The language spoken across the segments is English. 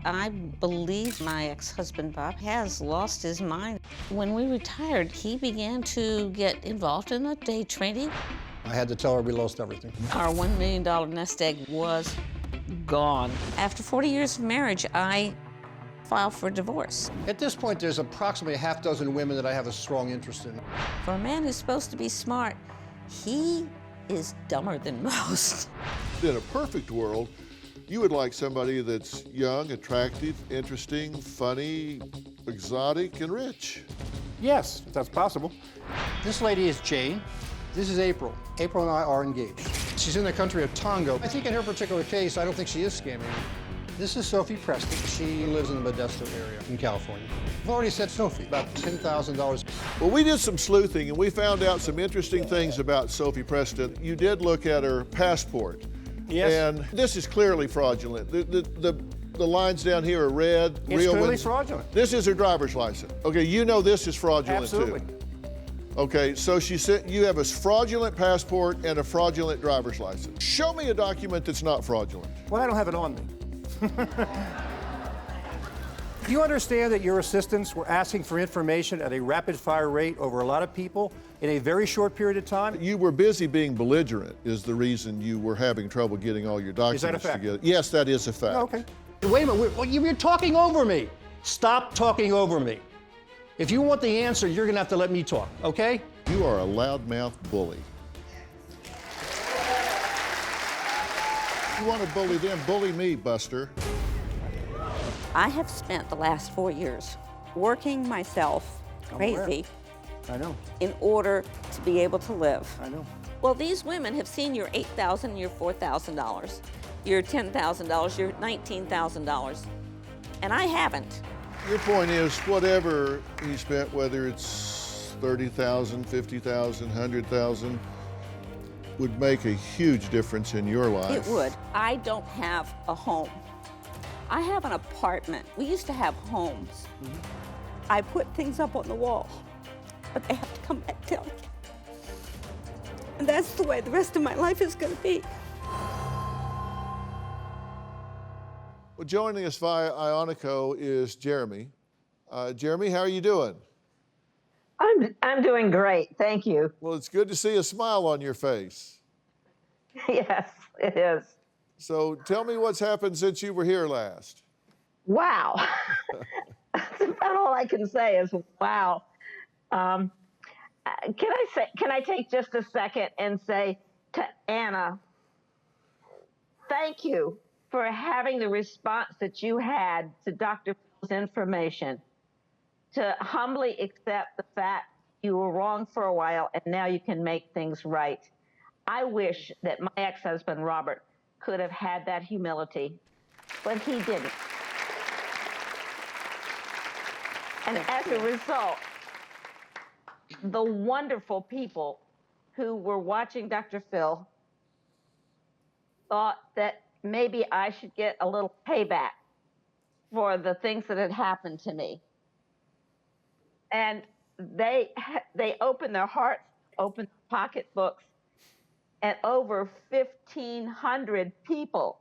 I believe my ex-husband, Bob, has lost his mind. When we retired, he began to get involved in the day trading. I had to tell her we lost everything. Our $1 million nest egg was gone. After 40 years of marriage, I filed for divorce. At this point, there's approximately a half dozen women that I have a strong interest in. For a man who's supposed to be smart, he is dumber than most. In a perfect world, you would like somebody that's young, attractive, interesting, funny, exotic, and rich. Yes, if that's possible. This lady is Jane. This is April. April and I are engaged. She's in the country of Tonga. I think in her particular case, I don't think she is scamming. This is Sophie Preston. She lives in the Modesto area in California. I've already set snow fee, about $10,000. Well, we did some sleuthing, and we found out some interesting things about Sophie Preston. You did look at her passport. Yes. And this is clearly fraudulent. The lines down here are red, It's real clearly ones. fraudulent. This is her driver's license. Okay, you know this is fraudulent Absolutely. too. Okay, so she said you have a fraudulent passport and a fraudulent driver's license. Show me a document that's not fraudulent. Well, I don't have it on me. Do you understand that your assistants were asking for information at a rapid-fire rate over a lot of people in a very short period of time? You were busy being belligerent is the reason you were having trouble getting all your documents Is that a fact? together. Yes, that is a fact. Oh, okay. Wait a minute, you're talking over me. Stop talking over me. If you want the answer, you're gonna have to let me talk, okay? You are a loudmouth bully. You want to bully them, bully me, Buster. I have spent the last 4 years working myself crazy I know, in order to be able to live. I know. Well, these women have seen your $8,000, your $4,000, your $10,000, your $19,000, and I haven't. Your point is, whatever he spent, whether it's $30,000, $50,000, $100,000, would make a huge difference in your life. It would. I don't have a home. I have an apartment. We used to have homes. I put things up on the wall, but they have to come back down. And that's the way the rest of my life is going to be. Well, joining us via Ionico is Jeremy. Jeremy, how are you doing? I'm doing great, thank you. Well, it's good to see a smile on your face. Yes, it is. So tell me what's happened since you were here last. Wow. That's about all I can say is wow. Can I take just a second and say to Anna, thank you for having the response that you had to Dr. Phil's information, to humbly accept the fact you were wrong for a while and now you can make things right. I wish that my ex-husband, Robert, could have had that humility, but he didn't. And as a result, the wonderful people who were watching Dr. Phil thought that maybe I should get a little payback for the things that had happened to me. And they opened their hearts, opened their pocketbooks, and over 1,500 people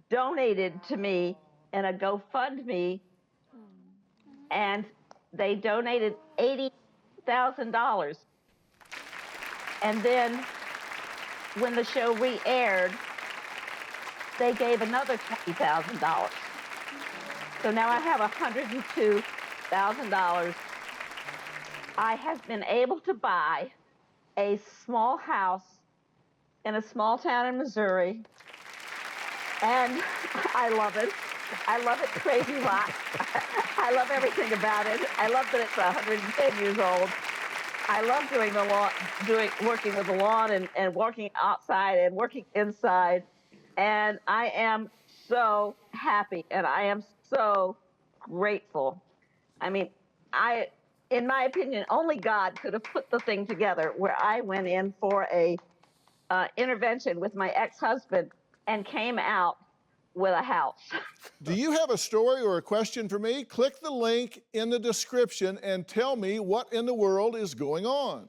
donated to me in a GoFundMe, and they donated $80,000. And then when the show re-aired, they gave another $20,000. So now I have $102,000. I have been able to buy a small house in a small town in Missouri, and I love it. I love it crazy lot. I love everything about it. I love that it's 110 years old. I love doing the lawn, working with the lawn and working outside and working inside. And I am so happy and I am so grateful. I mean, in my opinion, only God could have put the thing together where I went in for a intervention with my ex-husband and came out with a house. Do you have a story or a question for me? Click the link in the description and tell me what in the world is going on.